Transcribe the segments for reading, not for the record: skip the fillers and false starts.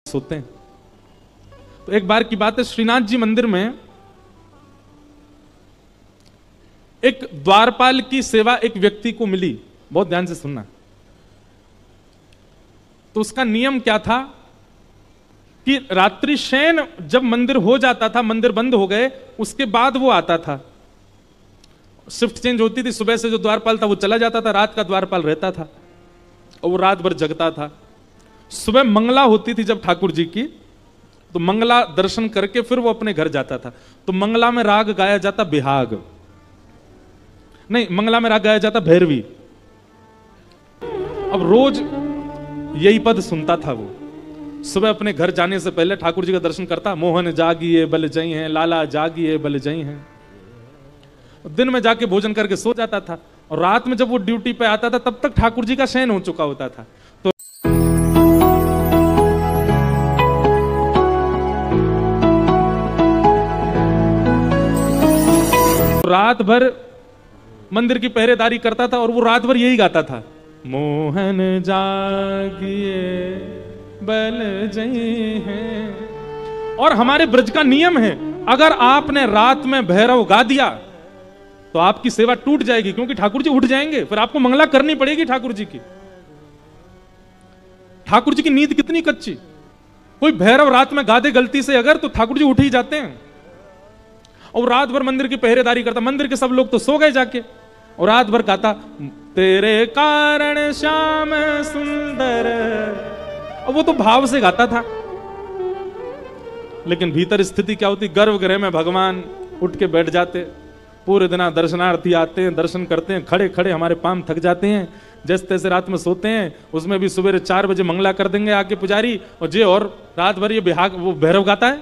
सोते हैं। तो एक बार की बात है, श्रीनाथ जी मंदिर में एक द्वारपाल की सेवा एक व्यक्ति को मिली। बहुत ध्यान से सुनना। तो उसका नियम क्या था कि रात्रि शयन जब मंदिर हो जाता था, मंदिर बंद हो गए, उसके बाद वो आता था। शिफ्ट चेंज होती थी, सुबह से जो द्वारपाल था वो चला जाता था, रात का द्वारपाल रहता था और वो रात भर जगता था। सुबह मंगला होती थी जब ठाकुर जी की, तो मंगला दर्शन करके फिर वो अपने घर जाता था। तो मंगला में राग गाया जाता बिहाग, नहीं, मंगला में राग गाया जाता भैरवी। अब रोज यही पद सुनता था वो। सुबह अपने घर जाने से पहले ठाकुर जी का दर्शन करता, मोहन जागिए बल जई हैं, लाला जागिए बल जई हैं। दिन में जाके भोजन करके सो जाता था और रात में जब वो ड्यूटी पे आता था तब तक ठाकुर जी का शयन हो चुका होता था। तो रात भर मंदिर की पहरेदारी करता था और वो रात भर यही गाता था, मोहन जागिए बल जई हैं। और हमारे ब्रज का नियम है, अगर आपने रात में भैरव गा दिया तो आपकी सेवा टूट जाएगी, क्योंकि ठाकुर जी उठ जाएंगे, फिर आपको मंगला करनी पड़ेगी ठाकुर जी की। ठाकुर जी की नींद कितनी कच्ची। कोई भैरव रात में गा दे गलती से अगर, तो ठाकुर जी उठ ही जाते हैं। और रात भर मंदिर की पहरेदारी करता, मंदिर के सब लोग तो सो गए जाके, और रात भर गाता, तेरे कारण श्याम सुंदर। और वो तो भाव से गाता था, लेकिन भीतर स्थिति क्या होती, गर्भगृह में भगवान उठ के बैठ जाते। पूरे दिन दर्शनार्थी आते हैं, दर्शन करते हैं, खड़े खड़े हमारे पांव थक जाते हैं। जैसे तैसे रात में सोते हैं, उसमें भी सुबह 4 बजे मंगला कर देंगे आके पुजारी, और जे और रात भर ये बिहाग वो भैरव गाता है।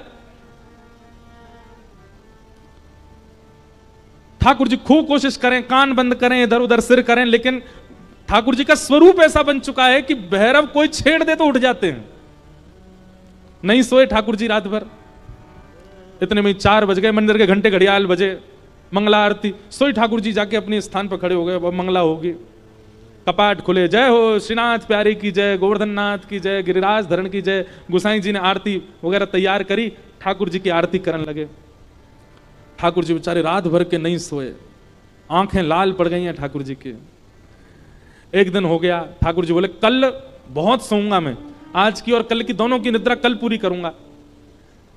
ठाकुर जी खूब कोशिश करें, कान बंद करें, इधर उधर सिर करें, लेकिन ठाकुर जी का स्वरूप ऐसा बन चुका है कि भैरव कोई छेड़ दे तो उठ जाते हैं। नहीं सोए ठाकुर जी रात भर। इतने में 4 बज गए, मंदिर के घंटे घड़ियाल बजे, मंगला आरती। सोई ठाकुर जी जाके अपने स्थान पर खड़े हो गए। अब मंगला होगी, कपाट खुले, जय हो श्रीनाथ प्यारे की जय, गोवर्धन नाथ की जय, गिरिराज धरण की जय। गुसाई जी ने आरती वगैरह तैयार करी, ठाकुर जी की आरती करने लगे। ठाकुर जी बेचारे रात भर के नहीं सोए, आंखें लाल पड़ गई हैं ठाकुर जी की। एक दिन हो गया, ठाकुर जी बोले कल बहुत सोऊंगा मैं, आज की और कल की दोनों की निद्रा कल पूरी करूंगा।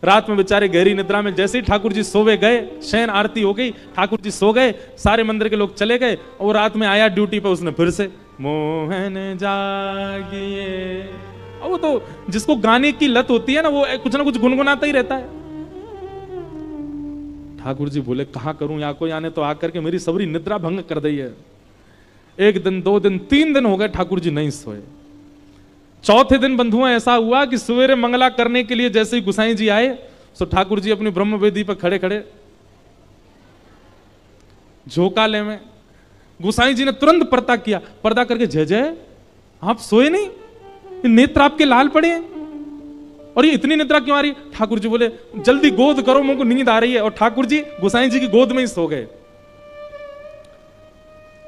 रात में बेचारे गहरी निद्रा में, जैसे ही ठाकुर जी सोवे गए, शयन आरती हो गई, ठाकुर जी सो गए, सारे मंदिर के लोग चले गए, और रात में आया ड्यूटी पे उसने फिर से मोहन जागिए। और वो तो जिसको गाने की लत होती है ना, वो कुछ ना कुछ गुनगुनाता ही रहता है। ठाकुर जी बोले कहां करूं, या कोई आने तो आकर के मेरी सबरी निद्रा भंग कर दी है। 1 दिन 2 दिन 3 दिन हो गए, ठाकुर जी नहीं सोए। चौथे दिन बंधुओं ऐसा हुआ कि सवेरे मंगला करने के लिए जैसे ही गुसाई जी आए, तो ठाकुर जी अपनी ब्रह्म वेदी पर खड़े खड़े झोकाले में। गुसाई जी ने तुरंत पर्दा किया, पर्दा करके, जय जय आप सोए नहीं, नेत्र आपके लाल पड़े हैं, और ये इतनी निद्रा क्यों आ रही। ठाकुर जी बोले जल्दी गोद करो, मुझको नींद आ रही है। और ठाकुर जी गुसाई जी की गोद में ही सो गए।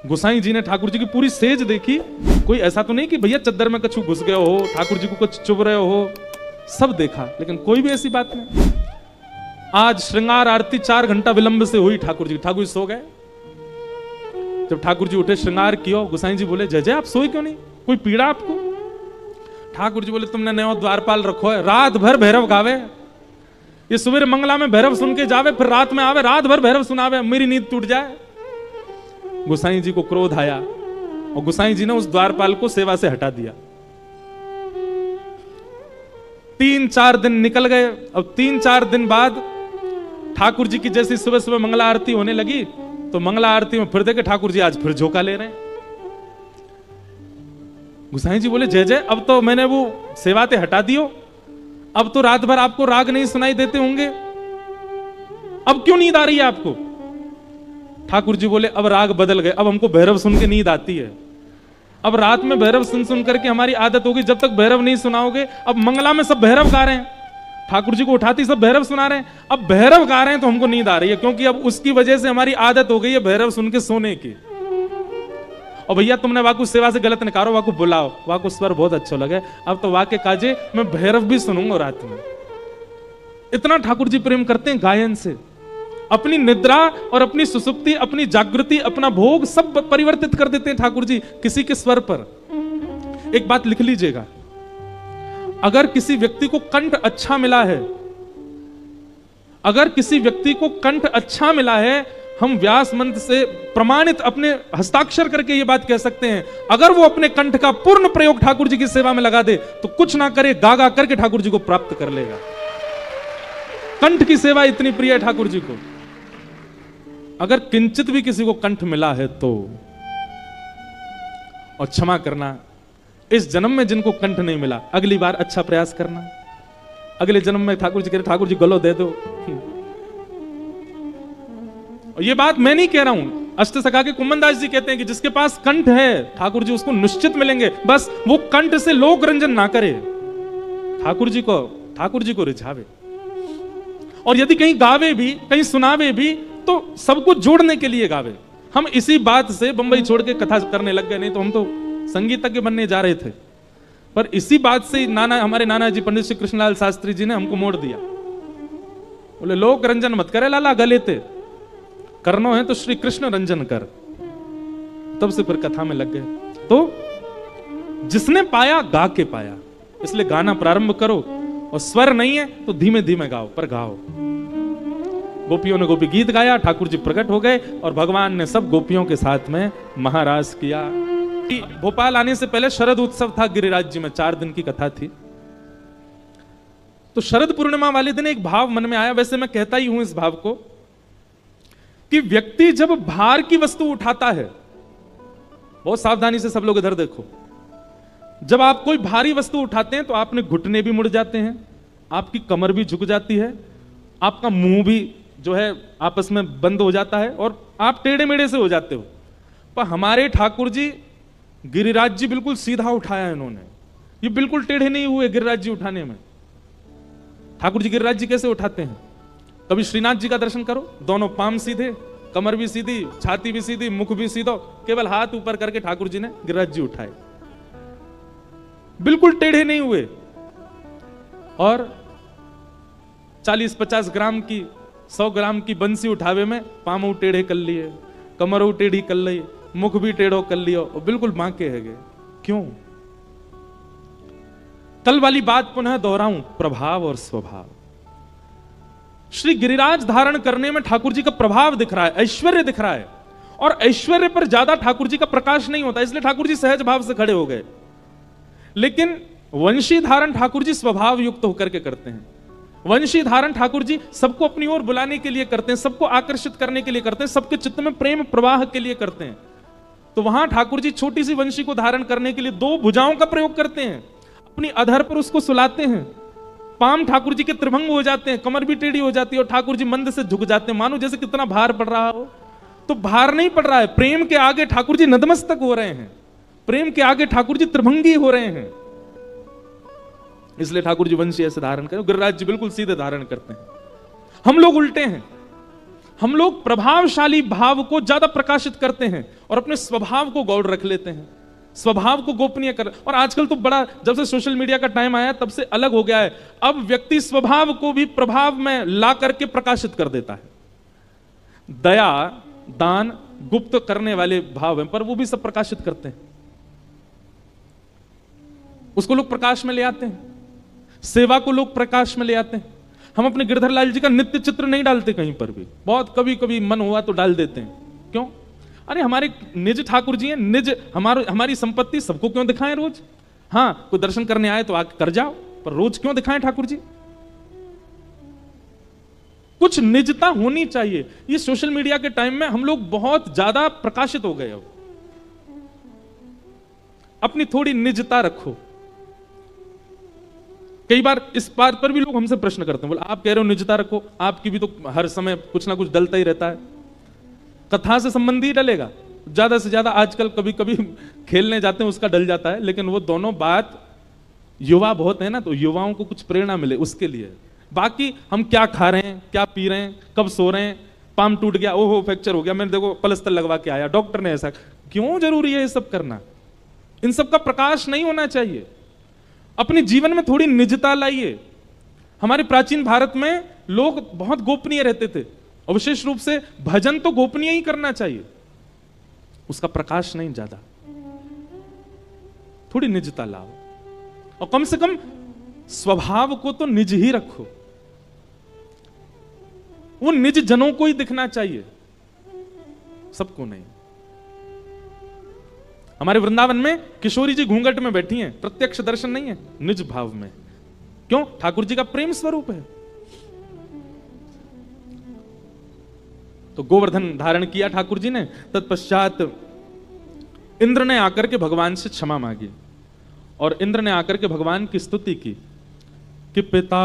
गुसाई जी ने ठाकुर जी की पूरी सेज देखी, कोई ऐसा तो नहीं कि भैया चद्दर में कछु घुस गए हो, ठाकुर जी को कुछ चुभ रहे हो, सब देखा, लेकिन कोई भी ऐसी बात नहीं। आज श्रृंगार आरती 4 घंटा विलंब से हुई ठाकुर जी सो गए। जब ठाकुर जी उठे, श्रृंगार किया, गुसाई जी बोले जय जय आप सोए क्यों नहीं, कोई पीड़ा आपको। ठाकुर जी बोले तुमने नया द्वारपाल रखो है, रात भर भैरव गावे, ये सुबह मंगला में भैरव सुन के जावे, फिर रात में आवे, रात भर भैरव सुनावे, मेरी नींद टूट जाए। गुसाई जी को क्रोध आया और गुसाई जी ने उस द्वारपाल को सेवा से हटा दिया। 3-4 दिन निकल गए। अब 3-4 दिन बाद ठाकुर जी की जैसी सुबह सुबह मंगला आरती होने लगी, तो मंगला आरती में फिर देखे ठाकुर जी आज फिर झोंका ले रहे हैं। गुसाई जी बोले जय जय अब तो मैंने वो सेवाते हटा दियो, अब तो रात भर आपको राग नहीं सुनाई देते होंगे, अब क्यों नींद आ रही है आपको। ठाकुर जी बोले अब राग बदल गए, अब हमको भैरव सुन के नींद आती है। अब रात में भैरव सुन सुन करके हमारी आदत होगी, जब तक भैरव नहीं सुनाओगे। अब मंगला में सब भैरव गा रहे हैं, ठाकुर जी को उठाती सब भैरव सुना रहे हैं, अब भैरव गा रहे हैं तो हमको नींद आ रही है, क्योंकि अब उसकी वजह से हमारी आदत हो गई है भैरव सुन के सोने की। और भैया तुमने वाकु सेवा से गलत निकालो, वाकु बुलाओ, वाकु स्वर बहुत अच्छा लगे, अब तो वाके काजे मैं भैरव भी सुनूंगा रात में। इतना ठाकुर जी प्रेम करते हैं गायन से। अपनी निद्रा और अपनी सुसुप्ति, अपनी जागृति, अपना भोग सब परिवर्तित कर देते हैं ठाकुर जी किसी के स्वर पर। एक बात लिख लीजिएगा, अगर किसी व्यक्ति को कंठ अच्छा मिला है, अगर किसी व्यक्ति को कंठ अच्छा मिला है, हम व्यास मंत्र से प्रमाणित अपने हस्ताक्षर करके यह बात कह सकते हैं, अगर वो अपने कंठ का पूर्ण प्रयोग ठाकुर जी की सेवा में लगा दे तो कुछ ना करे, गागा करके ठाकुर जी को प्राप्त कर लेगा। कंठ की सेवा इतनी प्रिय है ठाकुर जी को। अगर किंचित भी किसी को कंठ मिला है तो, और क्षमा करना, इस जन्म में जिनको कंठ नहीं मिला, अगली बार अच्छा प्रयास करना, अगले जन्म में ठाकुर जी कह रहे ठाकुर जी गलो दे दो। और ये बात मैं नहीं कह रहा हूं, अष्टसखा के कुम्मनदास जी कहते हैं कि जिसके पास कंठ है ठाकुर जी उसको निश्चित मिलेंगे, बस वो कंठ से लोक रंजन ना करे, ठाकुर जी को रिझावे। और यदि कहीं गावे भी, कहीं सुनावे भी, तो सबको जोड़ने के लिए गावे। हम इसी बात से बंबई छोड़ के कथा करने लग गए, नहीं तो हम तो संगीतज्ञ बनने जा रहे थे, पर इसी बात से हमारे नाना जी पंडित श्री कृष्णलाल शास्त्री जी ने हमको मोड़ दिया। बोले लोक रंजन मत करे लाला, गले ते करनो है तो श्री कृष्ण रंजन कर। तब से फिर कथा में लग गए। तो जिसने पाया गा के पाया, इसलिए गाना प्रारंभ करो, और स्वर नहीं है तो धीमे धीमे गाओ, पर गाओ। गोपियों ने गोपी गीत गाया, ठाकुर जी प्रकट हो गए और भगवान ने सब गोपियों के साथ में महारास किया। भोपाल आने से पहले शरद उत्सव था गिरिराज जी में, 4 दिन की कथा थी। तो शरद पूर्णिमा वाले दिन एक भाव मन में आया, वैसे मैं कहता ही हूं इस भाव को, कि व्यक्ति जब भार की वस्तु उठाता है, बहुत सावधानी से सब लोग इधर देखो, जब आप कोई भारी वस्तु उठाते हैं तो आपने घुटने भी मुड़ जाते हैं, आपकी कमर भी झुक जाती है, आपका मुंह भी जो है आपस में बंद हो जाता है और आप टेढ़े मेढ़े से हो जाते हो। पर हमारे ठाकुर जी गिरिराज जी बिल्कुल सीधा उठाया इन्होंने, ये बिल्कुल टेढ़े नहीं हुए गिरिराज जी उठाने में। ठाकुर जी गिरिराज जी कैसे उठाते हैं? कभी श्रीनाथ जी का दर्शन करो, दोनों पाम सीधे, कमर भी सीधी, छाती भी सीधी, मुख भी सीधा, केवल हाथ ऊपर करके ठाकुर जी ने गिरिराज जी उठाए, बिल्कुल टेढ़े नहीं हुए। और 40-50 ग्राम की, 100 ग्राम की बंसी उठावे में पामऊ टेढ़े कर लिए, कमरऊ टेढ़ी कर ली, मुख भी टेढ़ो कर लियो, और बिल्कुल बांके है गए। क्यों? कल वाली बात पुनः दोहराऊं, प्रभाव और स्वभाव। श्री गिरिराज धारण करने में ठाकुर जी का प्रभाव दिख रहा है, ऐश्वर्य दिख रहा है, और ऐश्वर्य पर ज्यादा ठाकुर जी का प्रकाश नहीं होता, इसलिए ठाकुर जी सहज भाव से खड़े हो गए। लेकिन वंशी धारण ठाकुर जी स्वभाव युक्त होकर के करते हैं। वंशी धारण ठाकुर जी सबको अपनी ओर बुलाने के लिए करते हैं, सबको आकर्षित करने के लिए करते हैं, सबके चित्त में प्रेम प्रवाह के लिए करते हैं। तो वहां ठाकुर जी छोटी सी वंशी को धारण करने के लिए 2 भुजाओं का प्रयोग करते हैं, अपनी अधर पर उसको सुलाते हैं, पाम ठाकुर जी के त्रिभंग हो जाते हैं, कमर भी टेढ़ी हो जाती है और ठाकुर जी मंद से झुक जाते हैं, मानो जैसे कितना भार पड़ रहा हो। तो भार नहीं पड़ रहा है, प्रेम के आगे ठाकुर जी नतमस्तक हो रहे हैं, प्रेम के आगे ठाकुर जी त्रिभंगी हो रहे हैं, इसलिए ठाकुर जी वंशी ऐसे धारण करें। गिरिराज जी बिल्कुल सीधे धारण करते हैं। हम लोग उल्टे हैं, हम लोग प्रभावशाली भाव को ज्यादा प्रकाशित करते हैं और अपने स्वभाव को गौड़ रख लेते हैं, स्वभाव को गोपनीय कर। और आजकल तो बड़ा, जब से सोशल मीडिया का टाइम आया तब से अलग हो गया है, अब व्यक्ति स्वभाव को भी प्रभाव में ला करके प्रकाशित कर देता है। दया, दान गुप्त करने वाले भाव हैं, पर वो भी सब प्रकाशित करते हैं, उसको लोग प्रकाश में ले आते हैं, सेवा को लोग प्रकाश में ले आते हैं। हम अपने गिरधर लाल जी का नित्य चित्र नहीं डालते कहीं पर भी, बहुत कभी कभी मन हुआ तो डाल देते हैं। क्यों? अरे हमारे निज ठाकुर जी हैं, निज हमारी संपत्ति सबको क्यों दिखाएं रोज? हाँ, कोई दर्शन करने आए तो आके कर जाओ, पर रोज क्यों दिखाएं ठाकुर जी? कुछ निजता होनी चाहिए। ये सोशल मीडिया के टाइम में हम लोग बहुत ज्यादा प्रकाशित हो गए। अब अपनी थोड़ी निजता रखो। कई बार इस बात पर भी लोग हमसे प्रश्न करते हैं, बोले आप कह रहे हो निजता रखो, आपकी भी तो हर समय कुछ ना कुछ डलता ही रहता है। कथा से संबंधी डलेगा ज्यादा से ज्यादा, आजकल कभी कभी खेलने जाते हैं उसका डल जाता है, लेकिन वो दोनों बात, युवा बहुत है ना, तो युवाओं को कुछ प्रेरणा मिले उसके लिए। बाकी हम क्या खा रहे हैं, क्या पी रहे हैं, कब सो रहे हैं, पाम टूट गया, ओहो फ्रैक्चर हो गया, मैंने देखो प्लास्टर लगवा के आया, डॉक्टर ने ऐसा। क्यों जरूरी है ये सब करना? इन सब का प्रकाश नहीं होना चाहिए। अपने जीवन में थोड़ी निजता लाइए। हमारे प्राचीन भारत में लोग बहुत गोपनीय रहते थे, और विशेष रूप से भजन तो गोपनीय ही करना चाहिए, उसका प्रकाश नहीं ज्यादा। थोड़ी निजता लाओ, और कम से कम स्वभाव को तो निज ही रखो। वो निज जनों को ही दिखना चाहिए, सबको नहीं। हमारे वृंदावन में किशोरी जी घूंघट में बैठी हैं, प्रत्यक्ष दर्शन नहीं है, निज भाव में। क्यों? ठाकुर जी का प्रेम स्वरूप है। तो गोवर्धन धारण किया ठाकुर जी ने। तत्पश्चात इंद्र ने आकर के भगवान से क्षमा मांगी, और इंद्र ने आकर के भगवान की स्तुति की कि पिता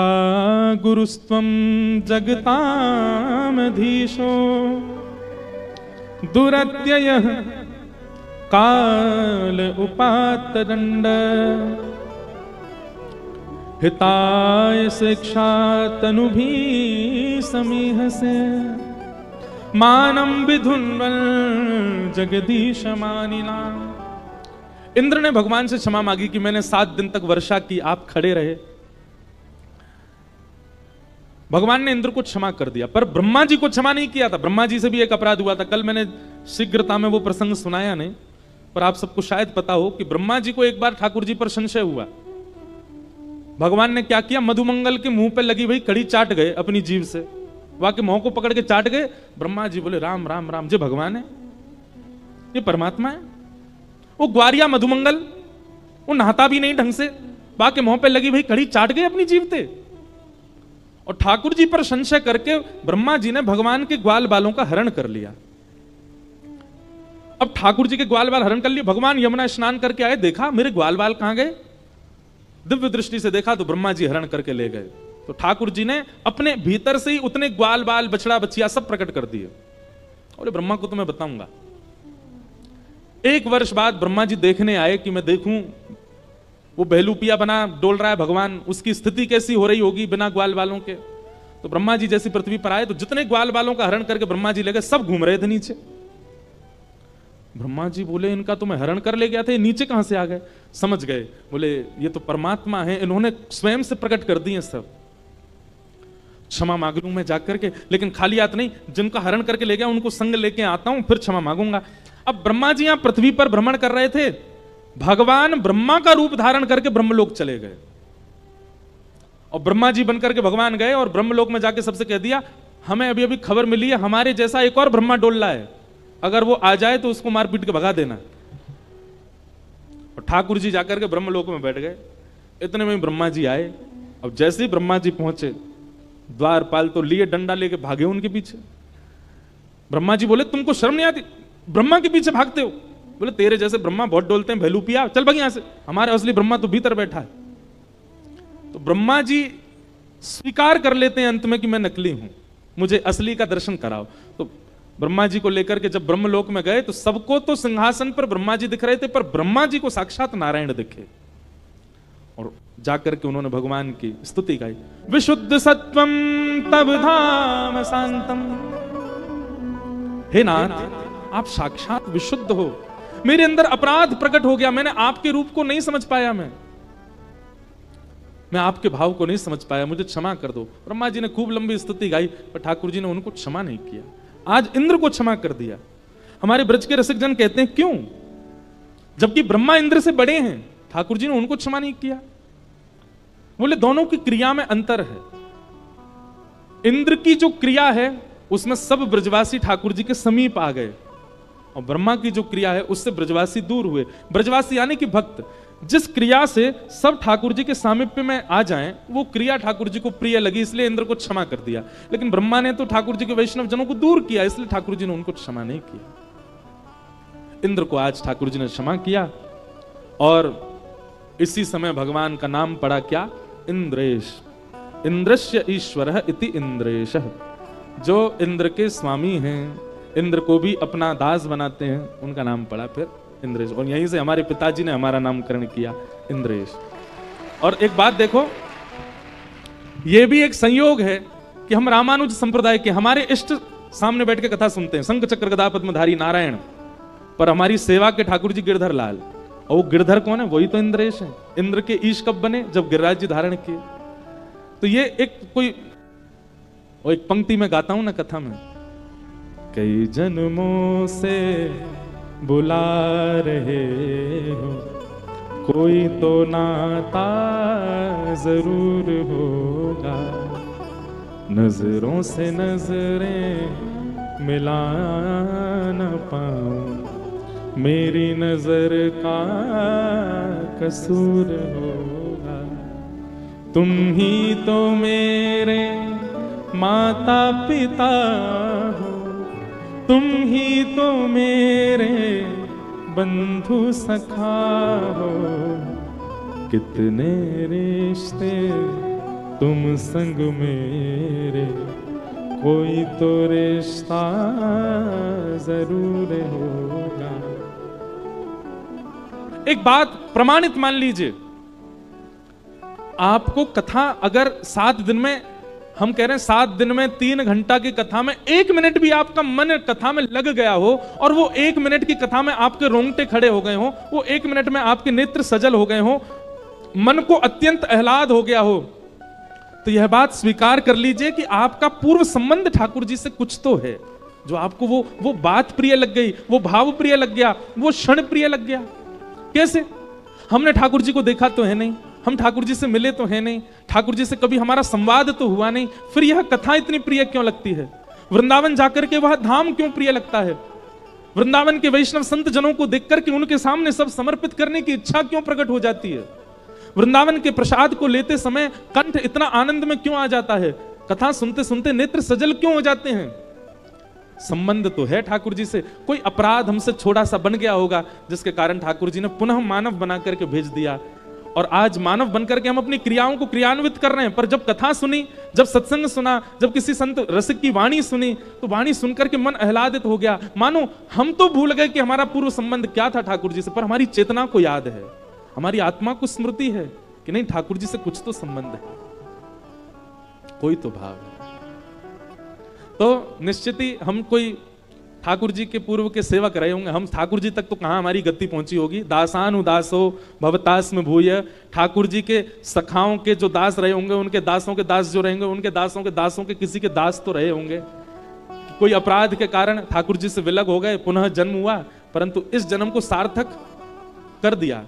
गुरुस्त्वं जगतामधीशो दुरत्ययः काल उपात्त दंड हिताय शिक्षा तनुभि समीहसे मानम विधुन्वन् जगदीश मानिना। इंद्र ने भगवान से क्षमा मांगी कि मैंने 7 दिन तक वर्षा की, आप खड़े रहे। भगवान ने इंद्र को क्षमा कर दिया, पर ब्रह्मा जी को क्षमा नहीं किया था। ब्रह्मा जी से भी एक अपराध हुआ था। कल मैंने शीघ्रता में वो प्रसंग सुनाया नहीं, पर आप सबको शायद पता हो कि ब्रह्मा जी को एक बार ठाकुर जी पर संशय हुआ। भगवान ने क्या किया? मधुमंगल के मुंह पे लगी हुई कड़ी चाट गए अपनी जीभ से, वहां के मुंह को पकड़ के चाट गए। ब्रह्मा जी बोले राम राम राम, ये भगवान है, ये परमात्मा है। वो ग्वारिया मधुमंगल, वो नहाता भी नहीं ढंग से, वहां के मुंह पे लगी हुई कड़ी चाट गए अपनी जीभ से। और ठाकुर जी पर संशय करके ब्रह्मा जी ने भगवान के ग्वाल बालों का हरण कर लिया। अब ठाकुर जी के ग्वाल बाल हरण कर लिए। भगवान यमुना स्नान करके आए, देखा मेरे ग्वाल बाल कहां गए, दिव्य दृष्टि से देखा तो ब्रह्मा जी हरण करके ले गए। तो ठाकुर जी ने अपने भीतर से ही उतने ग्वाल बाल बछड़ा बछिया सब प्रकट कर दिए। और ब्रह्मा को तो मैं बताऊंगा। 1 वर्ष बाद ब्रह्मा जी देखने आए कि मैं देखूं वो बहलूपिया बना डोल रहा है भगवान, उसकी स्थिति कैसी हो रही होगी बिना ग्वाल बालों के। तो ब्रह्मा जी जैसी पृथ्वी पर आए तो जितने ग्वाल बालों का हरण करके ब्रह्मा जी ले गए, सब घूम रहे थे नीचे। ब्रह्मा जी बोले इनका तो मैं हरण कर ले गया था, ये नीचे कहां से आ गए? समझ गए, बोले ये तो परमात्मा है, इन्होंने स्वयं से प्रकट कर दिए सब। क्षमा मांग लूं मैं जाकर के, लेकिन खाली हाथ नहीं, जिनका हरण करके ले गया उनको संग लेके आता हूं, फिर क्षमा मांगूंगा। अब ब्रह्मा जी यहां पृथ्वी पर भ्रमण कर रहे थे, भगवान ब्रह्मा का रूप धारण करके ब्रह्मलोक चले गए। और ब्रह्मा जी बनकर के भगवान गए और ब्रह्मलोक में जाके सबसे कह दिया, हमें अभी अभी खबर मिली है हमारे जैसा एक और ब्रह्मा डोल रहा है, अगर वो आ जाए तो उसको मार पीट के भगा देना। और ठाकुर जी जाकर के ब्रह्मलोक में बैठ गए। इतने में ब्रह्मा जी आए। अब जैसे ही ब्रह्मा जी पहुंचे, द्वारपाल तो लिए डंडा लेके भागे उनके पीछे। ब्रह्मा जी बोले तुमको शर्म नहीं आती, ब्रह्मा के पीछे भागते हो? बोले तेरे जैसे ब्रह्मा बहुत डोलते हैं, भैलूपिया चल भाग यहां से, हमारे असली ब्रह्मा तो भीतर बैठा है। तो ब्रह्मा जी स्वीकार कर लेते हैं अंत में कि मैं नकली हूं, मुझे असली का दर्शन कराओ। तो ब्रह्मा जी को लेकर के जब ब्रह्मलोक में गए तो सबको तो सिंहासन पर ब्रह्मा जी दिख रहे थे, पर ब्रह्मा जी को साक्षात नारायण दिखे। और जाकर के उन्होंने भगवान की स्तुति गाई, विशुद्ध सत्वम तब धाम शांतम। हे नाथ आप साक्षात विशुद्ध हो, मेरे अंदर अपराध प्रकट हो गया, मैंने आपके रूप को नहीं समझ पाया, मैं आपके भाव को नहीं समझ पाया, मुझे क्षमा कर दो। ब्रह्मा जी ने खूब लंबी स्तुति गाई, पर ठाकुर जी ने उनको क्षमा नहीं किया। आज इंद्र को क्षमा कर दिया। हमारे ब्रज के रसिक जन कहते हैं क्यों, जबकि ब्रह्मा इंद्र से बड़े हैं, ठाकुर जी ने उनको क्षमा नहीं किया? बोले दोनों की क्रिया में अंतर है। इंद्र की जो क्रिया है उसमें सब ब्रजवासी ठाकुर जी के समीप आ गए, और ब्रह्मा की जो क्रिया है उससे ब्रजवासी दूर हुए। ब्रजवासी यानी कि भक्त, जिस क्रिया से सब ठाकुर जी के सामीप्य में आ जाएं, वो क्रिया ठाकुर जी को प्रिय लगी, इसलिए इंद्र को क्षमा कर दिया। लेकिन ब्रह्मा ने तो ठाकुर जी के वैष्णव जनों को दूर किया, इसलिए ठाकुर जी ने उनको क्षमा नहीं किया। इंद्र को आज ठाकुर जी ने क्षमा किया, और इसी समय भगवान का नाम पड़ा क्या? इंद्रेश। इंद्रस्य ईश्वरः इति इंद्रेशः। जो इंद्र के स्वामी हैं, इंद्र को भी अपना दास बनाते हैं, उनका नाम पड़ा फिर इंद्रेश। और यहीं से हमारे पिताजी ने हमारा नामकरण किया इंद्रेश। और एक बात देखो, यह भी एक संयोग है कि हम रामानुज संप्रदाय के, हमारे इष्ट सामने बैठ के कथा सुनते हैं, शंख चक्र गदा पद्मधारी नारायण, पर हमारी सेवा के ठाकुर जी गिरधर लाल, और वो गिरधर कौन है? वही तो इंद्रेश है। इंद्र के ईश कब बने? जब गिरिराज जी धारण किए। तो ये एक पंक्ति में गाता हूं ना कथा में, कई जन्मों से बुला रहे हो, कोई तो नाता जरूर होगा, नजरों से नजरें मिला न पाऊं, मेरी नजर का कसूर होगा, तुम ही तो मेरे माता पिता हो, तुम ही तो मेरे बंधु सखा हो, कितने रिश्ते तुम संग मेरे, कोई तो रिश्ता जरूर होगा। एक बात प्रमाणित मान लीजिए, आपको कथा अगर 7 दिन में, हम कह रहे हैं 7 दिन में 3 घंटा की कथा में 1 मिनट भी आपका मन कथा में लग गया हो, और वो 1 मिनट की कथा में आपके रोंगटे खड़े हो गए हो, वो 1 मिनट में आपके नेत्र सजल हो गए हो, मन को अत्यंत आह्लाद हो गया हो, तो यह बात स्वीकार कर लीजिए कि आपका पूर्व संबंध ठाकुर जी से कुछ तो है, जो आपको वो बात प्रिय लग गई, वो भाव प्रिय लग गया, वो क्षण प्रिय लग गया। कैसे? हमने ठाकुर जी को देखा तो है नहीं, हम ठाकुर जी से मिले तो है नहीं, ठाकुर जी से कभी हमारा संवाद तो हुआ नहीं, फिर यह कथा इतनी प्रिय क्यों लगती है? वृंदावन जाकर के वह धाम क्यों प्रिय लगता है? वृंदावन के वैष्णव संत जनों को देखकर के उनके सामने सब समर्पित करने की इच्छा क्यों प्रकट हो जाती है? वृंदावन के प्रसाद को लेते समय कंठ इतना आनंद में क्यों आ जाता है? कथा सुनते सुनते नेत्र सजल क्यों हो जाते हैं? संबंध तो है ठाकुर जी से। कोई अपराध हमसे छोटा सा बन गया होगा, जिसके कारण ठाकुर जी ने पुनः मानव बना करके भेज दिया, और आज मानव बनकर के हम अपनी क्रियाओं को क्रियान्वित कर रहे हैं। पर जब कथा सुनी, जब सत्संग सुना, जब किसी संत रसिक की वाणी सुनी, तो वाणी सुनकर के मन आह्लादित हो गया, मानो हम तो भूल गए कि हमारा पूर्व संबंध क्या था ठाकुर जी से, पर हमारी चेतना को याद है, हमारी आत्मा को स्मृति है कि नहीं, ठाकुर जी से कुछ तो संबंध है, कोई तो भाव है। तो निश्चित ही हम कोई ठाकुर जी के पूर्व के सेवक रहे होंगे, हम ठाकुर जी तक तो कहां हमारी गति पहुंची होगी। दासान उदासो भवतास में भूय, ठाकुर जी के सखाओं के जो दास रहे होंगे, उनके दासों के दास जो रहेंगे, उनके दासों के किसी के दास तो रहे होंगे। कोई अपराध के कारण ठाकुर जी से विलग हो गए, पुनः जन्म हुआ, परंतु इस जन्म को सार्थक कर दिया,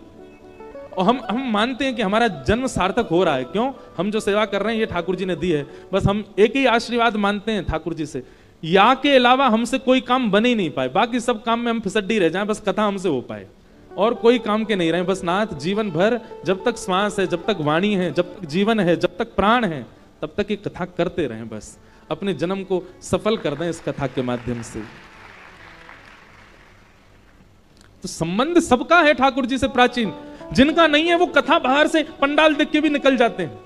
और हम मानते हैं कि हमारा जन्म सार्थक हो रहा है। क्यों? हम जो सेवा कर रहे हैं ये ठाकुर जी ने दी है, बस हम एक ही आशीर्वाद मानते हैं ठाकुर जी से, या के अलावा हमसे कोई काम बन ही नहीं पाए, बाकी सब काम में हम फिसड्डी रह जाएं, बस कथा हमसे हो पाए, और कोई काम के नहीं रहे। बस नाथ जीवन भर, जब तक श्वास है, जब तक वाणी है, जब तक जीवन है, जब तक प्राण है, तब तक ये कथा करते रहें, बस अपने जन्म को सफल कर दें इस कथा के माध्यम से। तो संबंध सबका है ठाकुर जी से प्राचीन। जिनका नहीं है वो कथा बाहर से पंडाल देख के भी निकल जाते हैं,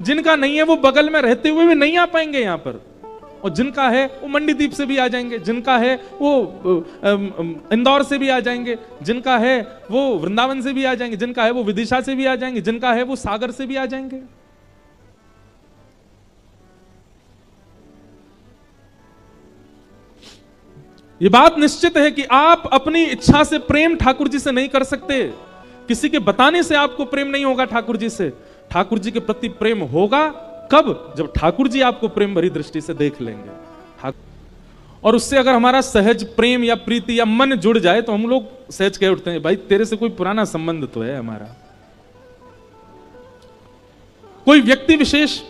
जिनका नहीं है वो बगल में रहते हुए भी नहीं आ पाएंगे यहाँ पर, और जिनका है वो मंडीदीप से भी आ जाएंगे, जिनका है वो इंदौर से भी आ जाएंगे, जिनका है वो वृंदावन से भी आ जाएंगे, जिनका है वो विदिशा से भी आ जाएंगे, जिनका है वो सागर से भी आ जाएंगे। ये बात निश्चित है कि आप अपनी इच्छा से प्रेम ठाकुर जी से नहीं कर सकते, किसी के बताने से आपको प्रेम नहीं होगा ठाकुर जी से। ठाकुर जी के प्रति प्रेम होगा कब? जब ठाकुर जी आपको प्रेम भरी दृष्टि से देख लेंगे, और उससे अगर हमारा सहज प्रेम या प्रीति या मन जुड़ जाए तो हम लोग सहज कह उठते हैं, भाई तेरे से कोई पुराना संबंध तो है हमारा। कोई व्यक्ति विशेष,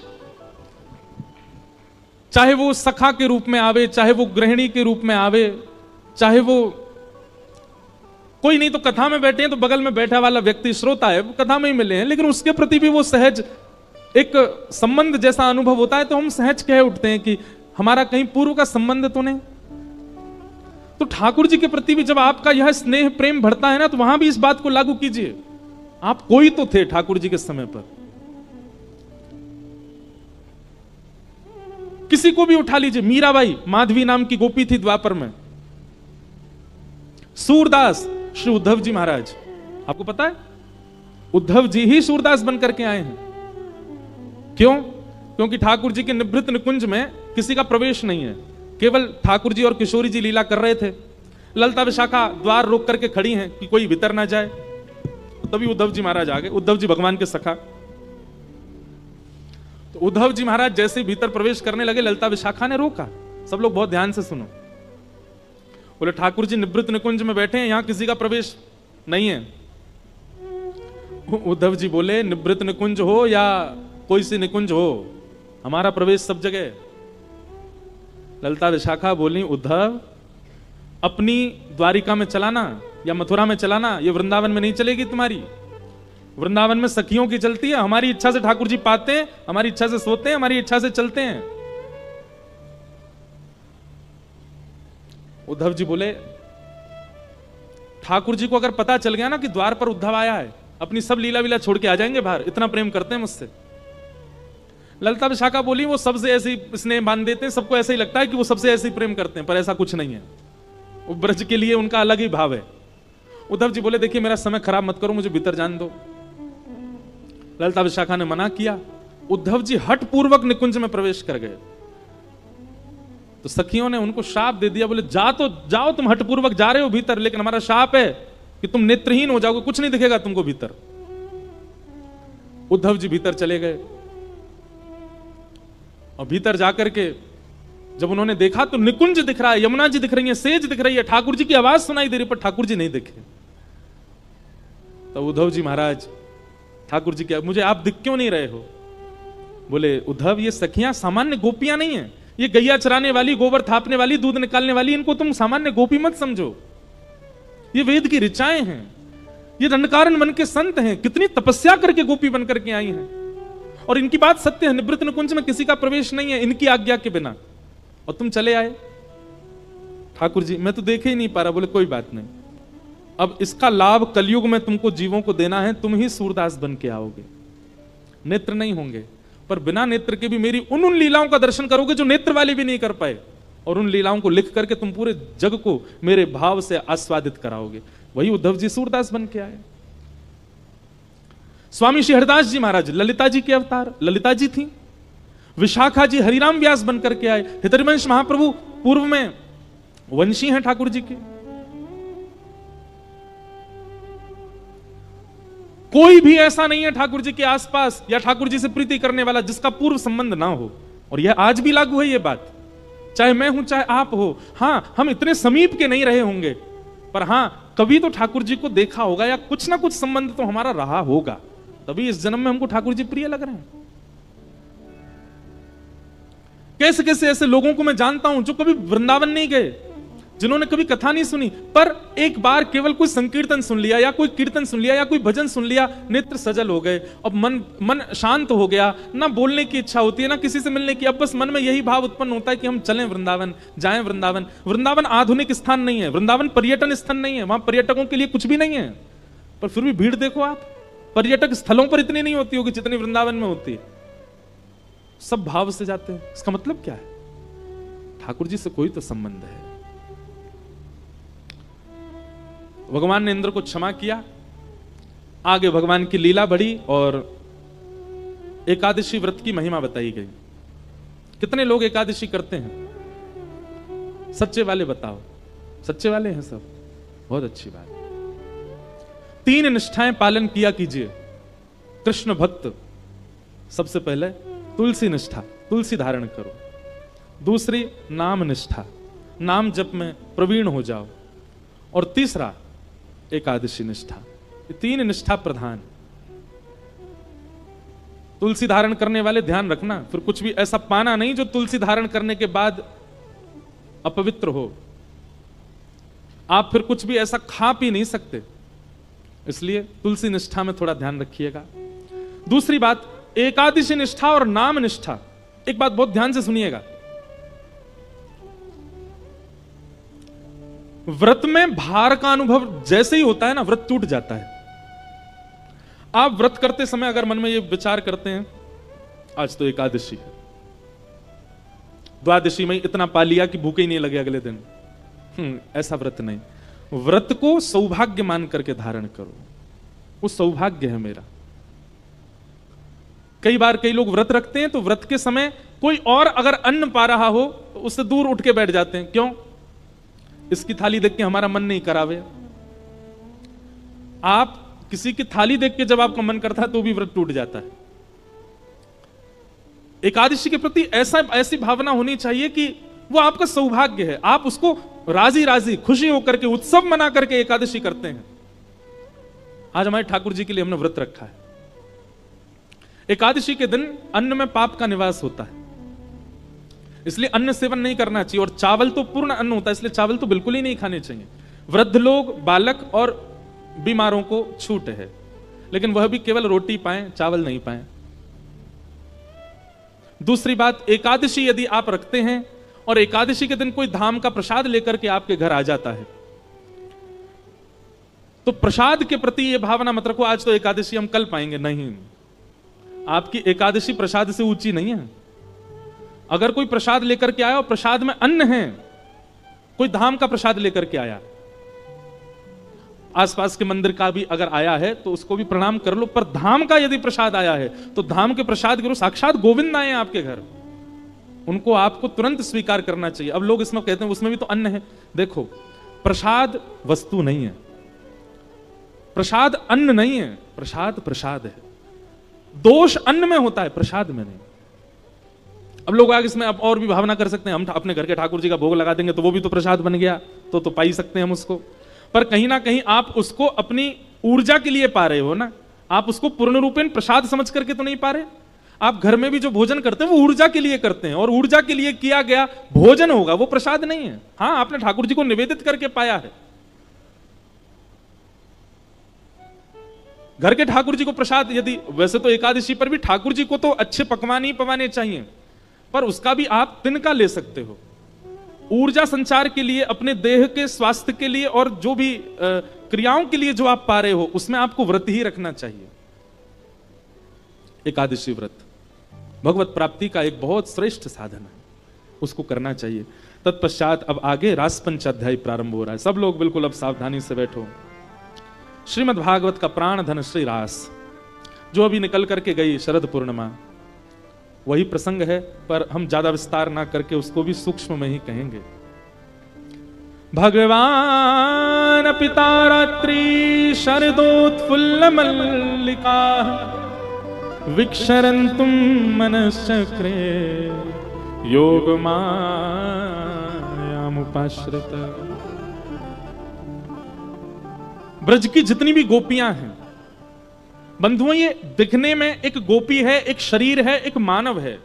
चाहे वो सखा के रूप में आवे, चाहे वो गृहिणी के रूप में आवे, चाहे वो कोई नहीं तो कथा में बैठे हैं तो बगल में बैठा वाला व्यक्ति श्रोता है, वो कथा में ही मिले हैं, लेकिन उसके प्रति भी वो सहज एक संबंध जैसा अनुभव होता है, तो हम सहज कह उठते हैं कि हमारा कहीं पूर्व का संबंध तो नहीं। तो ठाकुर जी के प्रति भी जब आपका यह स्नेह प्रेम बढ़ता है ना, तो वहां भी इस बात को लागू कीजिए, आप कोई तो थे ठाकुर जी के समय पर। किसी को भी उठा लीजिए, मीराबाई माधवी नाम की गोपी थी द्वापर में, सूरदास श्री उद्धव जी महाराज, आपको पता है उद्धव जी ही सूरदास बनकर के आए हैं। क्यों? क्योंकि ठाकुर जी के निभृत निकुंज में किसी का प्रवेश नहीं है, केवल ठाकुर जी और किशोरी जी लीला कर रहे थे। ललिता विशाखा द्वार रोक करके खड़ी हैं कि कोई भीतर ना जाए। तभी उद्धव जी महाराज आ गए। उद्धव जी भगवान के सखा। तो उद्धव जी महाराज जैसे ही भीतर प्रवेश करने लगे, ललिता विशाखा ने रोका। सब लोग बहुत ध्यान से सुनो। बोले ठाकुर जी निवृत्त निकुंज में बैठे हैं, यहां किसी का प्रवेश नहीं है। उद्धव जी बोले निवृत्त निकुंज हो या कोई सी निकुंज हो, हमारा प्रवेश सब जगह। ललिता विशाखा बोली उद्धव अपनी द्वारिका में चलाना या मथुरा में चलाना, ये वृंदावन में नहीं चलेगी तुम्हारी। वृंदावन में सखियों की चलती है, हमारी इच्छा से ठाकुर जी पाते हैं, हमारी इच्छा से सोते हैं, हमारी इच्छा से चलते हैं। उद्धव जी बोले ठाकुर जी को अगर पता चल गया ना कि द्वार पर उद्धव आया है, अपनी सब लीला वीला छोड़ के आ जाएंगे बाहर, इतना प्रेम करते हैं मुझसे। ललिता विशाखा बोली वो सबसे ऐसे ही स्नेह बांध देते हैं, सबको ऐसे ही लगता है कि वो सबसे ऐसे ही प्रेम करते हैं, पर ऐसा कुछ नहीं है। वो ब्रज के लिए उनका अलग ही भाव है। उद्धव जी बोले देखिए मेरा समय खराब मत करो, मुझे भीतर जाने दो। ललिता विशाखा ने मना किया। उद्धव जी हठ पूर्वक निकुंज में प्रवेश कर गए। तो सखियों ने उनको शाप दे दिया, बोले तो जाओ तुम हठ पूर्वक जा रहे हो भीतर, लेकिन हमारा शाप है कि तुम नेत्रहीन हो जाओगे, कुछ नहीं दिखेगा तुमको भीतर। उद्धव जी भीतर चले गए और भीतर जाकर के जब उन्होंने देखा तो निकुंज दिख रहा है, यमुना जी दिख रही है, सेज दिख रही है, ठाकुर जी की आवाज सुनाई दे रही, पर ठाकुर जी नहीं दिखे। तो उद्धव जी महाराज ठाकुर जी क्या, मुझे आप दिख क्यों नहीं रहे हो? बोले उद्धव ये सखियां सामान्य गोपियां नहीं है, ये गैया चराने वाली, गोबर थापने वाली, दूध निकालने वाली, इनको तुम सामान्य गोपी मत समझो। ये वेद की ऋचाएं हैं, ये दंडकारन बन के संत हैं, कितनी तपस्या करके गोपी बन करके आई हैं। और इनकी बात सत्य है, निवृत्त निकुंज में किसी का प्रवेश नहीं है इनकी आज्ञा के बिना, और तुम चले आए। ठाकुर जी मैं तो देखे ही नहीं पा रहा। बोले कोई बात नहीं, अब इसका लाभ कलयुग में तुमको जीवों को देना है, तुम ही सूरदास बन के आओगे। नेत्र नहीं होंगे, पर बिना नेत्र के भी मेरी उन लीलाओं का दर्शन करोगे जो नेत्र वाले भी नहीं कर पाए, और उन लीलाओं को लिख करके तुम पूरे जग को मेरे भाव से आस्वादित कराओगे। वही उद्धव जी सूरदास बन के आए। स्वामी श्री हरिदास जी महाराज ललिता जी के अवतार, ललिता जी थी। विशाखा जी हरिराम व्यास बन करके आए। हितरिवंश महाप्रभु पूर्व में वंशी हैं ठाकुर जी के। कोई भी ऐसा नहीं है ठाकुर जी के आसपास या ठाकुर जी से प्रीति करने वाला जिसका पूर्व संबंध ना हो। और यह आज भी लागू है ये बात, चाहे मैं हूं चाहे आप हो। हां हम इतने समीप के नहीं रहे होंगे, पर हां कभी तो ठाकुर जी को देखा होगा या कुछ ना कुछ संबंध तो हमारा रहा होगा, तभी इस जन्म में हमको ठाकुर जी प्रिय लग रहे हैं। कैसे कैसे ऐसे लोगों को मैं जानता हूं जो कभी वृंदावन नहीं गए, जिन्होंने कभी कथा नहीं सुनी, पर एक बार केवल कोई संकीर्तन सुन लिया या कोई कीर्तन सुन लिया या कोई भजन सुन लिया, नेत्र सजल हो गए, अब मन शांत हो गया, ना बोलने की इच्छा होती है ना किसी से मिलने की, अब बस मन में यही भाव उत्पन्न होता है कि हम चलें वृंदावन, जाएं वृंदावन। वृंदावन आधुनिक स्थान नहीं है, वृंदावन पर्यटन स्थान नहीं है, वहां पर्यटकों के लिए कुछ भी नहीं है, पर फिर भी भीड़ देखो आप, पर्यटक स्थलों पर इतनी नहीं होती होगी जितनी वृंदावन में होती है। सब भाव से जाते हैं। इसका मतलब क्या है? ठाकुर जी से कोई तो संबंध है। भगवान ने इंद्र को क्षमा किया। आगे भगवान की लीला बढ़ी और एकादशी व्रत की महिमा बताई गई। कितने लोग एकादशी करते हैं? सच्चे वाले बताओ। सच्चे वाले हैं सब, बहुत अच्छी बात। 3 निष्ठाएं पालन किया कीजिए। कृष्ण भक्त, सबसे पहले तुलसी निष्ठा, तुलसी धारण करो। दूसरी नाम निष्ठा, नाम जप में प्रवीण हो जाओ। और तीसरा एकादशी निष्ठा। ये 3 निष्ठा प्रधान। तुलसी धारण करने वाले ध्यान रखना, फिर कुछ भी ऐसा पाना नहीं जो तुलसी धारण करने के बाद अपवित्र हो। आप फिर कुछ भी ऐसा खा पी नहीं सकते, इसलिए तुलसी निष्ठा में थोड़ा ध्यान रखिएगा। दूसरी बात एकादशी निष्ठा और नाम निष्ठा। एक बात बहुत ध्यान से सुनिएगा, व्रत में भार का अनुभव जैसे ही होता है ना, व्रत टूट जाता है। आप व्रत करते समय अगर मन में ये विचार करते हैं आज तो एकादशी है, द्वादशी में इतना पा लिया कि भूखे ही नहीं लगे अगले दिन, ऐसा व्रत नहीं। व्रत को सौभाग्य मान करके धारण करो, वो सौभाग्य है मेरा। कई बार कई लोग व्रत रखते हैं तो व्रत के समय कोई और अगर अन्न पा रहा हो तो उससे दूर उठ के बैठ जाते हैं। क्यों? इसकी थाली देख के हमारा मन नहीं करावे। आप किसी की थाली देख के जब आपका मन करता है तो भी व्रत टूट जाता है। एकादशी के प्रति ऐसी भावना होनी चाहिए कि वो आपका सौभाग्य है, आप उसको राजी राजी खुशी होकर के उत्सव मना करके एकादशी करते हैं। आज हमारे ठाकुर जी के लिए हमने व्रत रखा है। एकादशी के दिन अन्न में पाप का निवास होता है, इसलिए अन्न सेवन नहीं करना चाहिए। और चावल तो पूर्ण अन्न होता है, इसलिए चावल तो बिल्कुल ही नहीं खाने चाहिए। वृद्ध लोग, बालक और बीमारों को छूट है, लेकिन वह भी केवल रोटी पाएं, चावल नहीं पाएं। दूसरी बात, एकादशी यदि आप रखते हैं और एकादशी के दिन कोई धाम का प्रसाद लेकर के आपके घर आ जाता है, तो प्रसाद के प्रति यह भावना मत रखो आज तो एकादशी हम कल पाएंगे। नहीं, आपकी एकादशी प्रसाद से ऊंची नहीं है। अगर कोई प्रसाद लेकर के आया और प्रसाद में अन्न है, कोई धाम का प्रसाद लेकर के आया, आसपास के मंदिर का भी अगर आया है तो उसको भी प्रणाम कर लो, पर धाम का यदि प्रसाद आया है तो धाम के प्रसाद के रूप साक्षात गोविंद आए हैं आपके घर, उनको आपको तुरंत स्वीकार करना चाहिए। अब लोग इसमें कहते हैं उसमें भी तो अन्न है। देखो, प्रसाद वस्तु नहीं है, प्रसाद अन्न नहीं है, प्रसाद प्रसाद है। दोष अन्न में होता है, प्रसाद में नहीं। अब लोग आगे इसमें अब और भी भावना कर सकते हैं, हम अपने घर के ठाकुर जी का भोग लगा देंगे तो वो भी तो प्रसाद बन गया, तो पा ही सकते हैं हम उसको। पर कहीं ना कहीं आप उसको अपनी ऊर्जा के लिए पा रहे हो ना, आप उसको पूर्ण रूपेण प्रसाद समझ करके तो नहीं पा रहे। आप घर में भी जो भोजन करते हैं वो ऊर्जा के लिए करते हैं, और ऊर्जा के लिए किया गया भोजन होगा, वो प्रसाद नहीं है। हाँ, आपने ठाकुर जी को निवेदित करके पाया है। घर के ठाकुर जी को प्रसाद, यदि वैसे तो एकादशी पर भी ठाकुर जी को तो अच्छे पकवान ही पवाने चाहिए, पर उसका भी आप तिनका ले सकते हो। ऊर्जा संचार के लिए, अपने देह के स्वास्थ्य के लिए और जो भी क्रियाओं के लिए जो आप पा रहे हो, उसमें आपको व्रत ही रखना चाहिए। एकादशी व्रत भगवत प्राप्ति का एक बहुत श्रेष्ठ साधन है, उसको करना चाहिए। तत्पश्चात अब आगे रास पंचाध्याय प्रारंभ हो रहा है। सब लोग बिल्कुल अब सावधानी से बैठो। श्रीमद् भागवत का प्राण धन श्री रास, जो अभी निकल करके गई शरद पूर्णिमा, वही प्रसंग है, पर हम ज्यादा विस्तार ना करके उसको भी सूक्ष्म में ही कहेंगे। भगवान पिता रात्रि शरदोत्फुल्ल मल्लिका विक्षरन्तुम मनश्चक्रे योगमायामुपाश्रित। ब्रज की जितनी भी गोपियां हैं बंधुओं, ये दिखने में एक गोपी है, एक शरीर है, एक मानव है,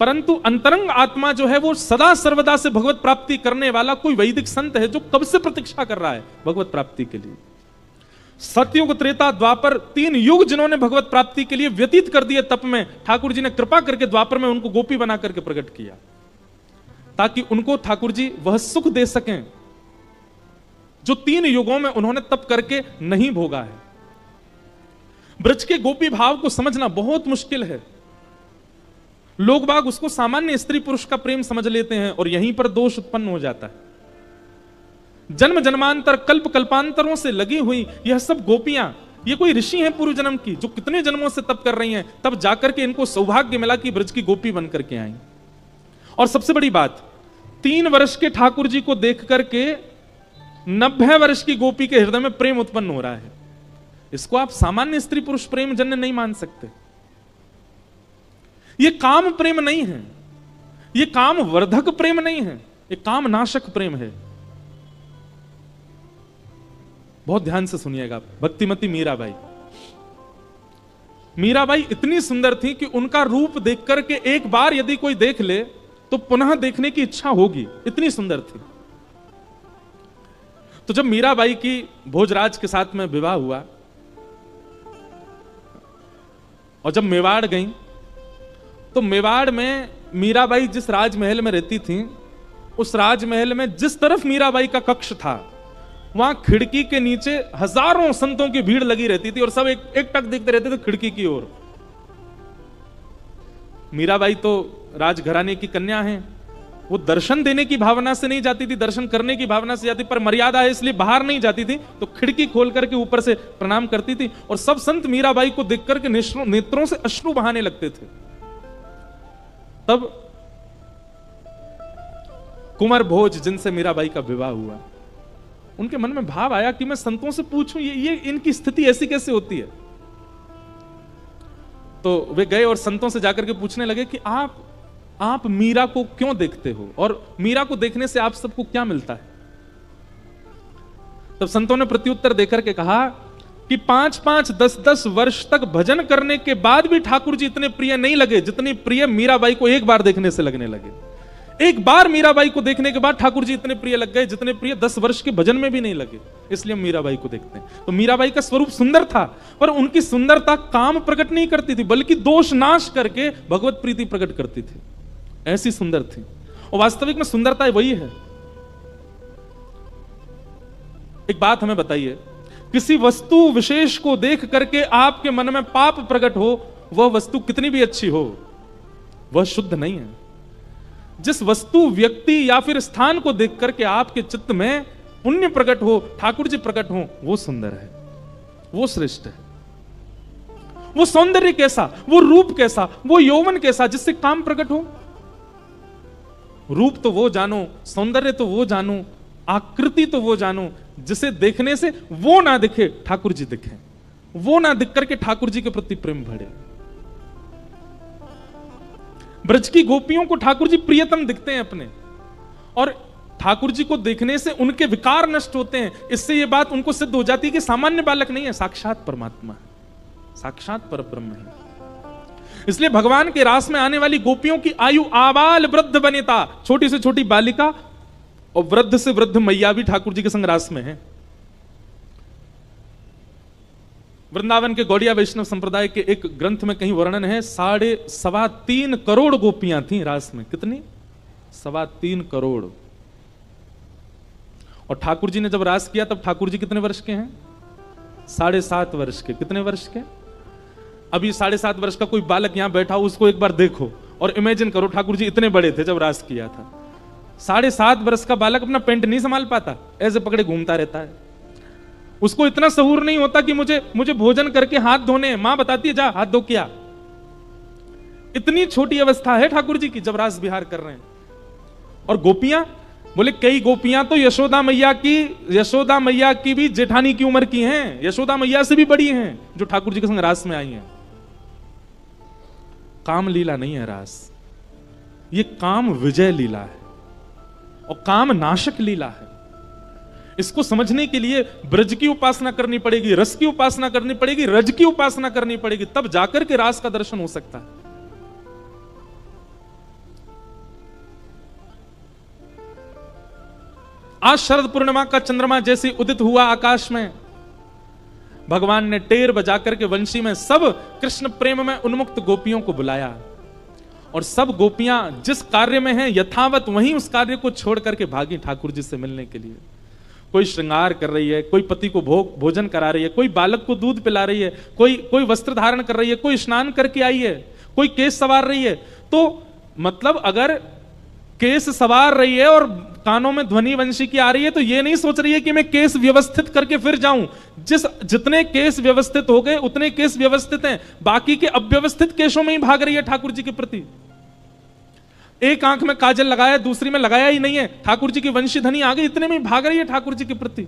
परंतु अंतरंग आत्मा जो है वो सदा सर्वदा से भगवत प्राप्ति करने वाला कोई वैदिक संत है जो कब से प्रतीक्षा कर रहा है भगवत प्राप्ति के लिए। सतयुग, त्रेता, द्वापर, 3 युग जिन्होंने भगवत प्राप्ति के लिए व्यतीत कर दिए तप में, ठाकुर जी ने कृपा करके द्वापर में उनको गोपी बना करके प्रकट किया, ताकि उनको ठाकुर जी वह सुख दे सकें जो 3 युगों में उन्होंने तप करके नहीं भोगा है। ब्रज के गोपी भाव को समझना बहुत मुश्किल है। लोग बाग उसको सामान्य स्त्री पुरुष का प्रेम समझ लेते हैं और यहीं पर दोष उत्पन्न हो जाता है। जन्म जन्मांतर, कल्प कल्पांतरों से लगी हुई यह सब गोपियां, ये कोई ऋषि हैं पूर्व जन्म की, जो कितने जन्मों से तप कर रही हैं, तब जाकर के इनको सौभाग्य मिला कि ब्रज की गोपी बन करके आई। और सबसे बड़ी बात, 3 वर्ष के ठाकुर जी को देख करके 90 वर्ष की गोपी के हृदय में प्रेम उत्पन्न हो रहा है। इसको आप सामान्य स्त्री पुरुष प्रेम जन्य नहीं मान सकते। ये काम प्रेम नहीं है, ये काम वर्धक प्रेम नहीं है, ये काम नाशक प्रेम है। बहुत ध्यान से सुनिएगा। भक्तिमती मीराबाई, मीराबाई इतनी सुंदर थी कि उनका रूप देख करके एक बार यदि कोई देख ले तो पुनः देखने की इच्छा होगी, इतनी सुंदर थी। तो जब मीराबाई की भोजराज के साथ में विवाह हुआ और जब मेवाड़ गई, तो मेवाड़ में मीराबाई जिस राजमहल में रहती थी, उस राजमहल में जिस तरफ मीराबाई का कक्ष था, वहां खिड़की के नीचे हजारों संतों की भीड़ लगी रहती थी और सब एक टक देखते रहते थे खिड़की की ओर। मीराबाई तो राजघराने की कन्या हैं, वो दर्शन देने की भावना से नहीं जाती थी, दर्शन करने की भावना से जाती, पर मर्यादा है इसलिए बाहर नहीं जाती थी, तो खिड़की खोल करके ऊपर से प्रणाम करती थी। और सब संत मीराबाई को देख करके नेत्रों से अश्रु बहाने लगते थे। तब कुंवर भोज जिनसे मीराबाई का विवाह हुआ, उनके मन में भाव आया कि मैं संतों से पूछूं ये इनकी स्थिति ऐसी कैसे होती है। तो वे गए और संतों से जाकर के पूछने लगे कि आप मीरा को क्यों देखते हो और मीरा को देखने से आप सबको क्या मिलता है। तब संतों ने प्रत्युत्तर देकर के कहा कि 5-5, 10-10 वर्ष तक भजन करने के बाद भी ठाकुर जी इतने प्रिय नहीं लगे जितनी प्रिय मीराबाई को एक बार देखने से लगने लगे। एक बार मीराबाई को देखने के बाद ठाकुर जी इतने प्रिय लग गए जितने प्रिय 10 वर्ष के भजन में भी नहीं लगे। इसलिए हम मीराबाई को देखते हैं। तो मीराबाई का स्वरूप सुंदर था, पर उनकी सुंदरता काम प्रकट नहीं करती थी, बल्कि दोष नाश करके भगवत प्रीति प्रकट करती थी। ऐसी सुंदर थी। और वास्तविक में सुंदरता वही है। एक बात हमें बताइए, किसी वस्तु विशेष को देख करके आपके मन में पाप प्रकट हो, वह वस्तु कितनी भी अच्छी हो, वह शुद्ध नहीं है। जिस वस्तु, व्यक्ति या फिर स्थान को देख करके आपके चित्त में पुण्य प्रकट हो, ठाकुर जी प्रकट हो, वो सुंदर है, वो श्रेष्ठ है। वो सौंदर्य कैसा, वो रूप कैसा, वो यौवन कैसा जिससे काम प्रकट हो। रूप तो वो जानो, सौंदर्य तो वो जानो, आकृति तो वो जानो जिसे देखने से वो ना दिखे ठाकुर जी दिखे, वो ना दिख करके ठाकुर जी के प्रति प्रेम बढ़े। ब्रज की गोपियों को ठाकुर जी प्रियतम दिखते हैं अपने, और ठाकुर जी को देखने से उनके विकार नष्ट होते हैं। इससे यह बात उनको सिद्ध हो जाती है कि सामान्य बालक नहीं है, साक्षात परमात्मा है, साक्षात परब्रह्म है। इसलिए भगवान के रास में आने वाली गोपियों की आयु आबाल वृद्ध बनिता, छोटी से छोटी बालिका और वृद्ध से वृद्ध मैया भी ठाकुर जी के संग रास में है। वृंदावन के गौड़िया वैष्णव संप्रदाय के एक ग्रंथ में कहीं वर्णन है, 3.25 करोड़ गोपियां थीं रास में। कितनी? 3.25 करोड़। और ठाकुर जी ने जब रास किया तब ठाकुर जी कितने वर्ष के हैं? 7.5 वर्ष के। कितने वर्ष के? अभी 7.5 वर्ष का कोई बालक यहां बैठा हो, उसको एक बार देखो और इमेजिन करो ठाकुर जी इतने बड़े थे जब रास किया था। 7.5 वर्ष का बालक अपना पेंट नहीं संभाल पाता, ऐसे पकड़े घूमता रहता है। उसको इतना सहूर नहीं होता कि मुझे भोजन करके हाथ धोने, मां बताती है जा हाथ धो किया। इतनी छोटी अवस्था है ठाकुर जी की जब रास विहार कर रहे हैं। और गोपियां, बोले कई गोपियां तो यशोदा मैया की भी जेठानी की उम्र की हैं, यशोदा मैया से भी बड़ी हैं, जो ठाकुर जी के संग रास में आई हैं। काम लीला नहीं है रास, ये काम विजय लीला है और काम नाशक लीला है। इसको समझने के लिए ब्रज की उपासना करनी पड़ेगी, रस की उपासना करनी पड़ेगी, रज की उपासना करनी पड़ेगी, तब जाकर के रास का दर्शन हो सकता है। आज शरद पूर्णिमा का चंद्रमा जैसे उदित हुआ आकाश में, भगवान ने टेर बजाकर के वंशी में सब कृष्ण प्रेम में उन्मुक्त गोपियों को बुलाया। और सब गोपियां जिस कार्य में हैं यथावत वहीं उस कार्य को छोड़ करके भागी ठाकुर जी से मिलने के लिए। कोई श्रृंगार कर रही है, कोई पति को भोजन करा रही है, कोई बालक को दूध पिला रही है, कोई वस्त्र धारण कर रही है, कोई स्नान करके आई है, कोई केस सवार रही है। तो मतलब अगर केस सवार रही है और कानों में ध्वनि वंशी की आ रही है, तो ये नहीं सोच रही है कि मैं केस व्यवस्थित करके फिर जाऊं। जितने केस व्यवस्थित हो गए उतने केस व्यवस्थित हैं, बाकी के अव्यवस्थित केसों में ही भाग रही है ठाकुर जी के प्रति। एक आंख में काजल लगाया, दूसरी में लगाया ही नहीं है, ठाकुर जी की वंशी धनी आ गई, इतने में भाग रही है ठाकुर जी के प्रति।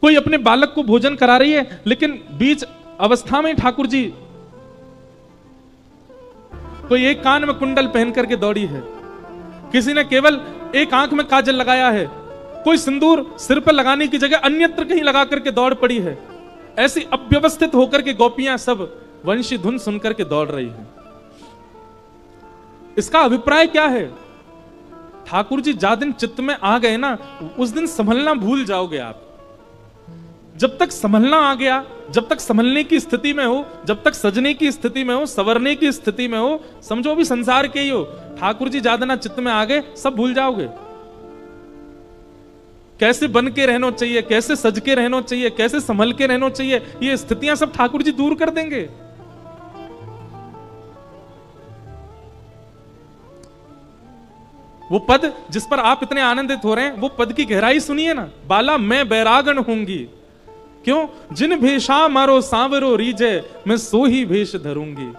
कोई अपने बालक को भोजन करा रही है, लेकिन बीच अवस्था में ठाकुर जी, कोई एक कान में कुंडल पहन करके दौड़ी है, किसी ने केवल एक आंख में काजल लगाया है, कोई सिंदूर सिर पर लगाने की जगह अन्यत्र कहीं लगा करके दौड़ पड़ी है। ऐसी अव्यवस्थित होकर के गोपियां सब वंशी धुन सुनकर के दौड़ रही हैं। इसका अभिप्राय क्या है? ठाकुर जी जा दिन चित्त में आ गए ना, उस दिन संभलना भूल जाओगे आप। जब तक संभलना आ गया, जब तक संभलने की स्थिति में हो, जब तक सजने की स्थिति में हो, संवरने की स्थिति में हो, समझो भी संसार के ही हो, ठाकुर जी जादना चित्त में आ गए, सब भूल जाओगे। कैसे बन के रहना चाहिए, कैसे सज के रहना चाहिए, कैसे संभल के रहना चाहिए, ये स्थितियां सब ठाकुर जी दूर कर देंगे। वो पद जिस पर आप इतने आनंदित हो रहे हैं, वो पद की गहराई सुनिए ना। बाला मैं बैरागन होंगी, क्यों? जिन भेषा मारो सांवरो रीजे, मैं सो ही भेष धरूंगी।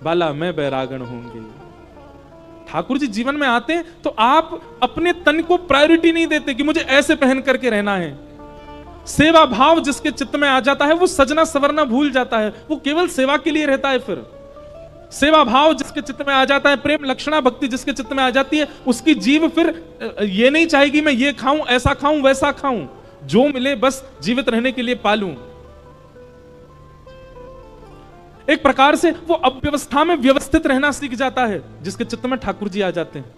बाला मैं बैरागन होंगी। ठाकुर जी जीवन में आते हैं तो आप अपने तन को प्रायोरिटी नहीं देते कि मुझे ऐसे पहन करके रहना है। सेवा भाव जिसके चित्त में आ जाता है वो सजना सवरना भूल जाता है, वो केवल सेवा के लिए रहता है। फिर सेवा भाव जिसके चित्त में आ जाता है, प्रेम लक्षणा भक्ति जिसके चित्त में आ जाती है, उसकी जीव फिर ये नहीं चाहेगी मैं ये खाऊं, ऐसा खाऊं, वैसा खाऊं, जो मिले बस जीवित रहने के लिए पालूं। एक प्रकार से वो अव्यवस्था में व्यवस्थित रहना सीख जाता है जिसके चित्त में ठाकुर जी आ जाते हैं।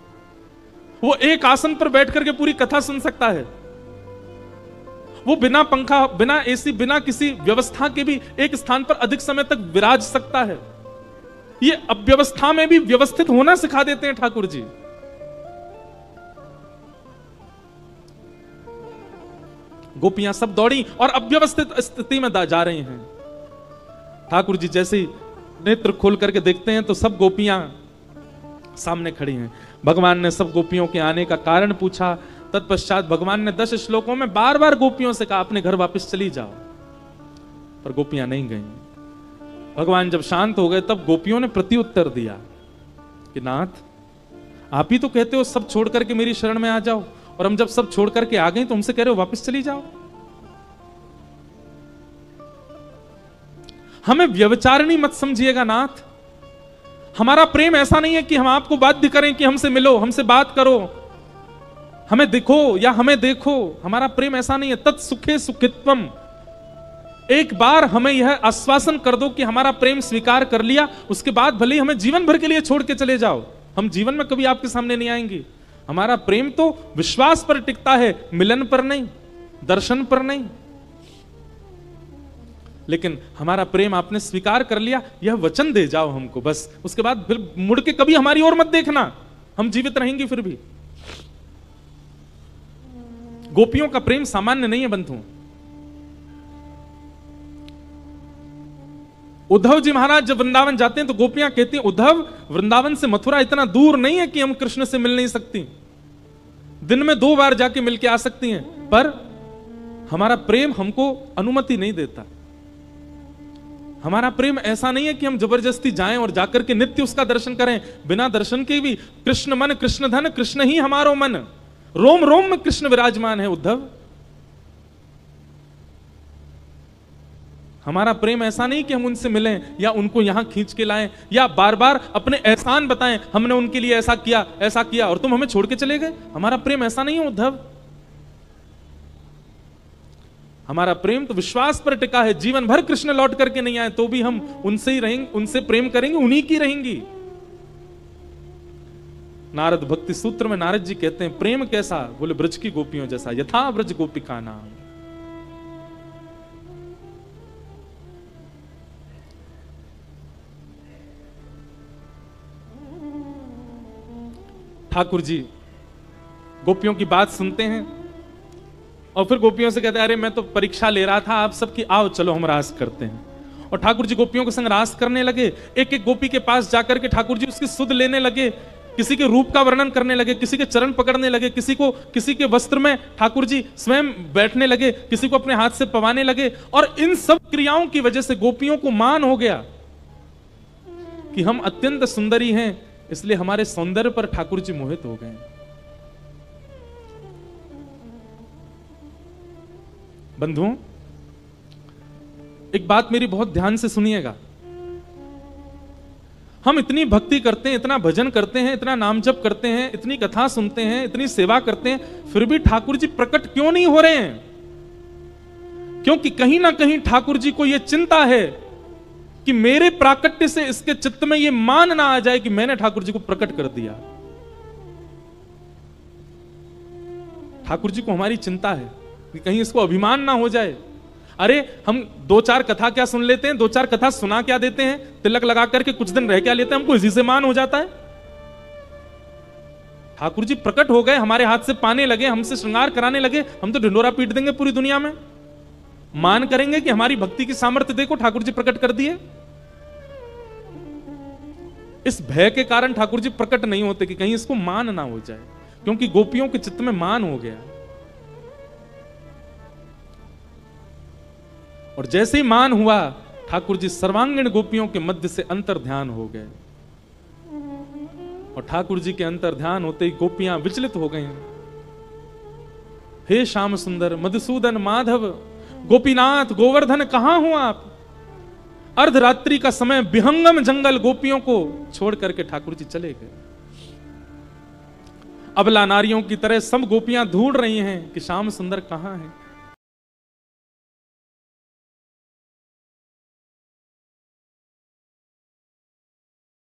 वो एक आसन पर बैठ करके पूरी कथा सुन सकता है। वो बिना पंखा, बिना एसी, बिना किसी व्यवस्था के भी एक स्थान पर अधिक समय तक विराज सकता है। ये अव्यवस्था में भी व्यवस्थित होना सिखा देते हैं ठाकुर जी। गोपियां सब दौड़ी और अव्यवस्थित स्थिति में जा रही हैं। ठाकुर जी जैसे ही नेत्र खोल करके देखते हैं तो सब गोपियां सामने खड़ी हैं। भगवान ने सब गोपियों के आने का कारण पूछा। तत्पश्चात भगवान ने 10 श्लोकों में बार बार गोपियों से कहा अपने घर वापस चली जाओ, पर गोपियां नहीं गईं। भगवान जब शांत हो गए तब गोपियों ने प्रत्युत्तर दिया कि नाथ, आप ही तो कहते हो सब छोड़ करके मेरी शरण में आ जाओ, और हम जब सब छोड़ करके आ गए तो हमसे कह रहे हो वापस चली जाओ। हमें व्यभिचारिणी मत समझिएगा नाथ। हमारा प्रेम ऐसा नहीं है कि हम आपको बाध्य करें कि हमसे मिलो, हमसे बात करो, हमें दिखो या हमें देखो। हमारा प्रेम ऐसा नहीं है। तत्सुखे सुखित्वम। एक बार हमें यह आश्वासन कर दो कि हमारा प्रेम स्वीकार कर लिया, उसके बाद भले ही हमें जीवन भर के लिए छोड़ के चले जाओ, हम जीवन में कभी आपके सामने नहीं आएंगे। हमारा प्रेम तो विश्वास पर टिकता है, मिलन पर नहीं, दर्शन पर नहीं। लेकिन हमारा प्रेम आपने स्वीकार कर लिया, यह वचन दे जाओ हमको बस। उसके बाद फिर मुड़ के कभी हमारी ओर मत देखना, हम जीवित रहेंगे फिर भी। गोपियों का प्रेम सामान्य नहीं है बंधु। उद्धव जी महाराज जब वृंदावन जाते हैं तो गोपियां कहती हैं उद्धव, वृंदावन से मथुरा इतना दूर नहीं है कि हम कृष्ण से मिल नहीं सकती, दिन में 2 बार जाके मिलके आ सकती हैं, पर हमारा प्रेम हमको अनुमति नहीं देता। हमारा प्रेम ऐसा नहीं है कि हम जबरदस्ती जाएं और जाकर के नित्य उसका दर्शन करें। बिना दर्शन के भी कृष्ण मन कृष्ण धन, कृष्ण ही हमारो मन, रोम रोम में कृष्ण विराजमान है उद्धव। हमारा प्रेम ऐसा नहीं कि हम उनसे मिलें या उनको यहां खींच के लाएं या बार बार अपने एहसान बताएं, हमने उनके लिए ऐसा किया और तुम हमें छोड़ के चले गए। हमारा प्रेम ऐसा नहीं है उद्धव। हमारा प्रेम तो विश्वास पर टिका है। जीवन भर कृष्ण लौट करके नहीं आए तो भी हम उनसे ही रहेंगे, उनसे प्रेम करेंगे, उन्हीं की रहेंगी। नारद भक्ति सूत्र में नारद जी कहते हैं प्रेम कैसा? बोले ब्रज की गोपियों जैसा, यथा ब्रज गोपिका नाम। ठाकुर जी गोपियों की बात सुनते हैं और फिर गोपियों से कहते हैं अरे मैं तो परीक्षा ले रहा था आप सबकी, आओ चलो हम रास करते हैं। और ठाकुर जी गोपियों के संग रास करने लगे। एक एक गोपी के पास जाकर के ठाकुर जी उसकी सुध लेने लगे, किसी के रूप का वर्णन करने लगे, किसी के चरण पकड़ने लगे, किसी के वस्त्र में ठाकुर जी स्वयं बैठने लगे, किसी को अपने हाथ से पवाने लगे। और इन सब क्रियाओं की वजह से गोपियों को मान हो गया कि हम अत्यंत सुंदरी हैं, इसलिए हमारे सौंदर्य पर ठाकुर जी मोहित हो गए। बंधुओं, एक बात मेरी बहुत ध्यान से सुनिएगा। हम इतनी भक्ति करते हैं, इतना भजन करते हैं, इतना नाम जप करते हैं, इतनी कथा सुनते हैं, इतनी सेवा करते हैं, फिर भी ठाकुर जी प्रकट क्यों नहीं हो रहे हैं? क्योंकि कहीं ना कहीं ठाकुर जी को यह चिंता है कि मेरे प्राकट्य से इसके चित्त में यह मान ना आ जाए कि मैंने ठाकुर जी को प्रकट कर दिया। ठाकुर जी को हमारी चिंता है कि कहीं इसको अभिमान ना हो जाए। अरे हम 2-4 कथा क्या सुन लेते हैं, 2-4 कथा सुना क्या देते हैं, तिलक लगा करके कुछ दिन रह क्या लेते हैं, हमको इसी से मान हो जाता है। ठाकुर जी प्रकट हो गए, हमारे हाथ से पाने लगे, हमसे श्रृंगार कराने लगे, हम तो ढिंडोरा पीट देंगे पूरी दुनिया में। मान करेंगे कि हमारी भक्ति की सामर्थ्य देखो, ठाकुर जी प्रकट कर दिए। इस भय के कारण ठाकुर जी प्रकट नहीं होते कि कहीं इसको मान ना हो जाए, क्योंकि गोपियों के चित्त में मान हो गया। और जैसे ही मान हुआ, ठाकुर जी सर्वांगीण गोपियों के मध्य से अंतर ध्यान हो गए, और ठाकुर जी के अंतर ध्यान होते ही गोपियां विचलित हो गई। हे श्याम सुंदर, मधुसूदन, माधव, गोपीनाथ, गोवर्धन, कहां हो आप? अर्धरात्रि का समय, विहंगम जंगल, गोपियों को छोड़ करके ठाकुर जी चले गए। अबला नारियों की तरह सब गोपियां ढूंढ रही हैं कि श्याम सुंदर कहां है।